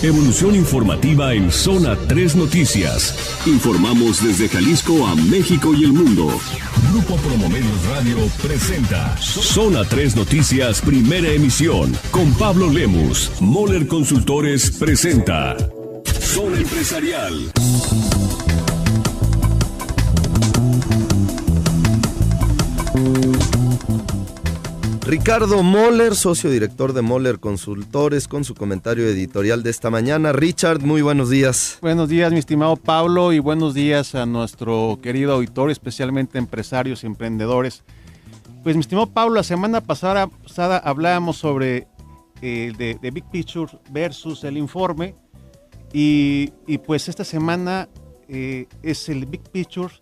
Evolución informativa en Zona 3 Noticias. Informamos desde Jalisco a México y el mundo. Grupo Promomedios Radio presenta Zona 3 Noticias, primera emisión. Con Pablo Lemus. Moller Consultores presenta Zona Empresarial. Ricardo Moller, socio director de Moller Consultores, con su comentario editorial de esta mañana. Richard, muy buenos días. Buenos días, mi estimado Pablo, y buenos días a nuestro querido auditorio, especialmente empresarios y emprendedores. Pues, mi estimado Pablo, la semana pasada hablábamos sobre de Big Picture versus el informe, y pues esta semana es el Big Picture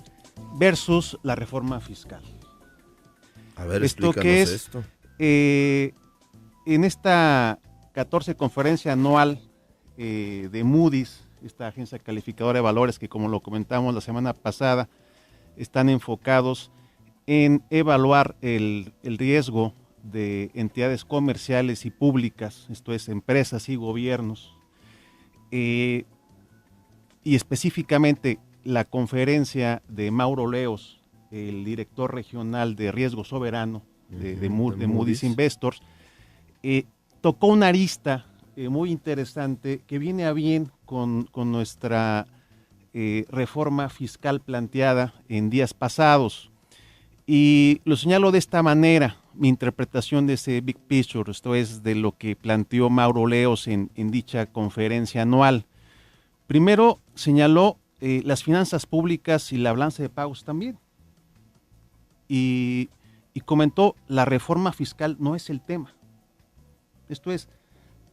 versus la reforma fiscal. A ver, ¿Esto qué es? Esto. En esta 14 conferencia anual de Moody's, esta agencia calificadora de valores que, como lo comentamos la semana pasada, están enfocados en evaluar el riesgo de entidades comerciales y públicas, esto es, empresas y gobiernos, y específicamente la conferencia de Mauro Leos, el director regional de riesgo soberano de Moody's Investors, tocó una arista muy interesante que viene a bien con nuestra reforma fiscal planteada en días pasados. Y lo señalo de esta manera, mi interpretación de ese Big Picture, esto es, de lo que planteó Mauro Leos en dicha conferencia anual. Primero señaló las finanzas públicas y la balanza de pagos también. Y comentó, la reforma fiscal no es el tema. Esto es,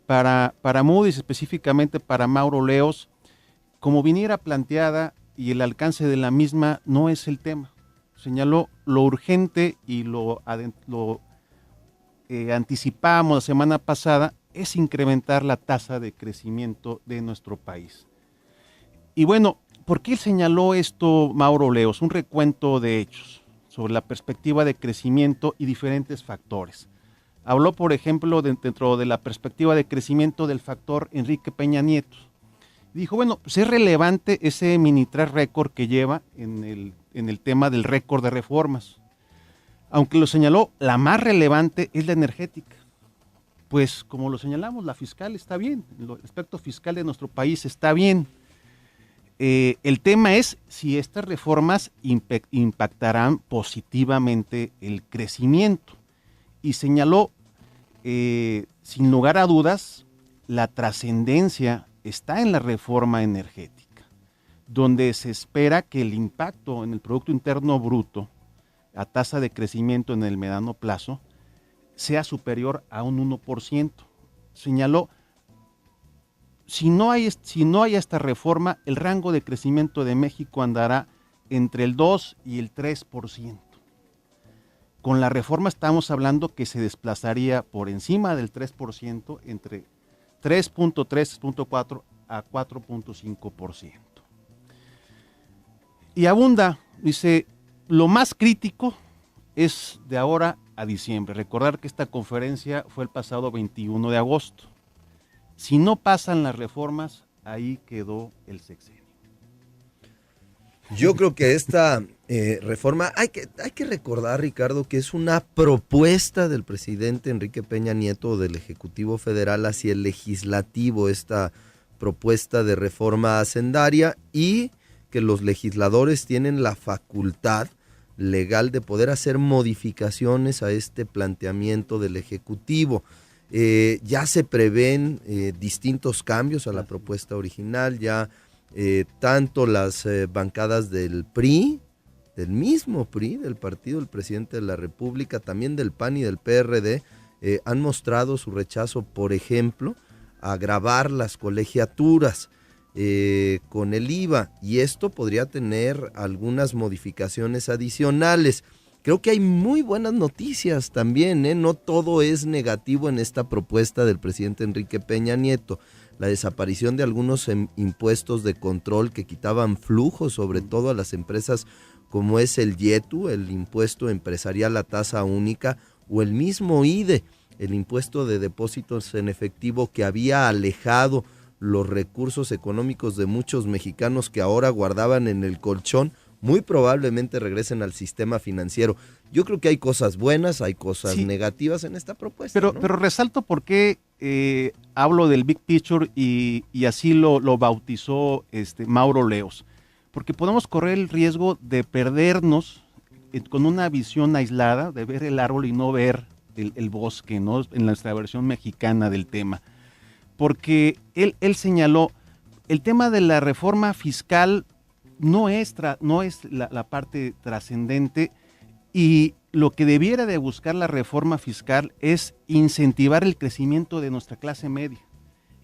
para Moody's, específicamente para Mauro Leos, como viniera planteada y el alcance de la misma no es el tema. Señaló lo urgente y lo anticipábamos la semana pasada, es incrementar la tasa de crecimiento de nuestro país. Y bueno, ¿por qué señaló esto Mauro Leos? Un recuento de hechos sobre la perspectiva de crecimiento y diferentes factores. Habló, por ejemplo, dentro de la perspectiva de crecimiento del factor Enrique Peña Nieto. Dijo, bueno, pues es relevante ese mini track record que lleva en el tema del récord de reformas. Aunque lo señaló, la más relevante es la energética. Pues, como lo señalamos, la fiscal está bien, el aspecto fiscal de nuestro país está bien. El tema es si estas reformas impactarán positivamente el crecimiento. Y señaló, sin lugar a dudas, la trascendencia está en la reforma energética, donde se espera que el impacto en el Producto Interno Bruto, a tasa de crecimiento en el mediano plazo, sea superior a un 1%. Señaló, si no hay esta reforma, el rango de crecimiento de México andará entre el 2 y el 3%. Con la reforma estamos hablando que se desplazaría por encima del 3%, entre 3.3, 3.4 a 4.5%. Y abunda, dice, lo más crítico es de ahora a diciembre. Recordar que esta conferencia fue el pasado 21 de agosto. Si no pasan las reformas, ahí quedó el sexenio. Yo creo que esta reforma, hay que recordar, Ricardo, que es una propuesta del presidente Enrique Peña Nieto, del Ejecutivo Federal hacia el Legislativo, esta propuesta de reforma hacendaria, y que los legisladores tienen la facultad legal de poder hacer modificaciones a este planteamiento del Ejecutivo. Ya se prevén distintos cambios a la propuesta original, ya tanto las bancadas del PRI, del mismo PRI, del partido del presidente de la República, también del PAN y del PRD, han mostrado su rechazo, por ejemplo, a gravar las colegiaturas con el IVA, y esto podría tener algunas modificaciones adicionales. Creo que hay muy buenas noticias también, no todo es negativo en esta propuesta del presidente Enrique Peña Nieto. La desaparición de algunos impuestos de control que quitaban flujo, sobre todo a las empresas como es el IETU, el impuesto empresarial a tasa única, o el mismo IDE, el impuesto de depósitos en efectivo, que había alejado los recursos económicos de muchos mexicanos que ahora guardaban en el colchón, muy probablemente regresen al sistema financiero. Yo creo que hay cosas buenas, hay cosas negativas en esta propuesta. Pero resalto por qué hablo del big picture y así lo bautizó Mauro Leos. Porque podemos correr el riesgo de perdernos con una visión aislada, de ver el árbol y no ver el bosque, ¿no? En nuestra versión mexicana del tema. Porque él señaló, el tema de la reforma fiscal no es la parte trascendente, y lo que debiera de buscar la reforma fiscal es incentivar el crecimiento de nuestra clase media.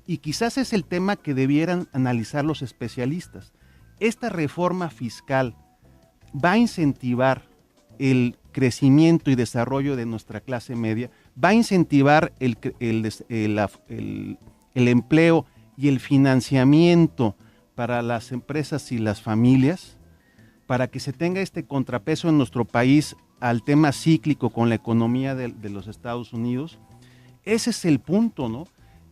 Y quizás es el tema que debieran analizar los especialistas. Esta reforma fiscal va a incentivar el crecimiento y desarrollo de nuestra clase media, va a incentivar el empleo y el financiamiento para las empresas y las familias, para que se tenga este contrapeso en nuestro país al tema cíclico con la economía de los Estados Unidos. Ese es el punto, ¿no?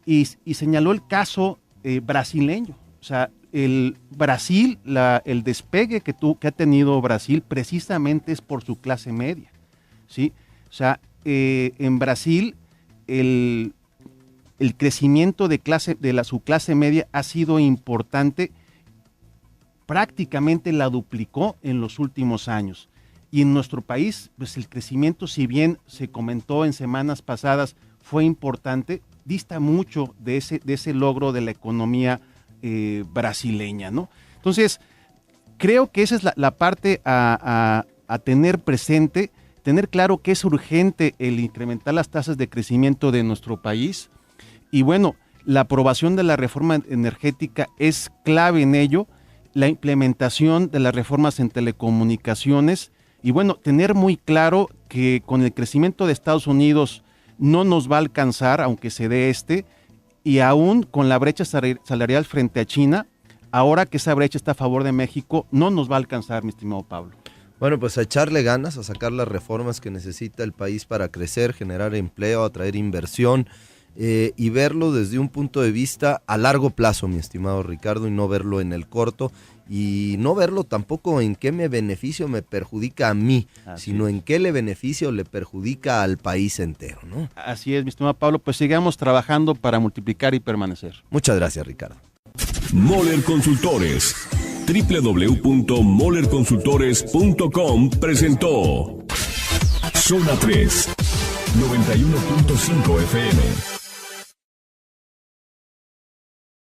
Y señaló el caso brasileño. O sea, el Brasil, el despegue que ha tenido Brasil precisamente es por su clase media, ¿sí? O sea, en Brasil el crecimiento de su clase media ha sido importante, prácticamente la duplicó en los últimos años. Y en nuestro país, pues el crecimiento, si bien se comentó en semanas pasadas, fue importante, dista mucho de ese logro de la economía brasileña, ¿no? Entonces, creo que esa es la parte a tener presente, tener claro que es urgente el incrementar las tasas de crecimiento de nuestro país. Y bueno, la aprobación de la reforma energética es clave en ello, la implementación de las reformas en telecomunicaciones, y bueno, tener muy claro que con el crecimiento de Estados Unidos no nos va a alcanzar, aunque se dé y aún con la brecha salarial frente a China, ahora que esa brecha está a favor de México, no nos va a alcanzar, mi estimado Pablo. Bueno, pues a echarle ganas, a sacar las reformas que necesita el país para crecer, generar empleo, atraer inversión, y verlo desde un punto de vista a largo plazo, mi estimado Ricardo, y no verlo en el corto, y no verlo tampoco en qué me beneficia o me perjudica a mí, sino en qué le beneficia o le perjudica al país entero, ¿no? Así es, mi estimado Pablo, pues sigamos trabajando para multiplicar y permanecer. Muchas gracias, Ricardo. Moller Consultores, www.mollerconsultores.com presentó Zona 3, 91.5 FM.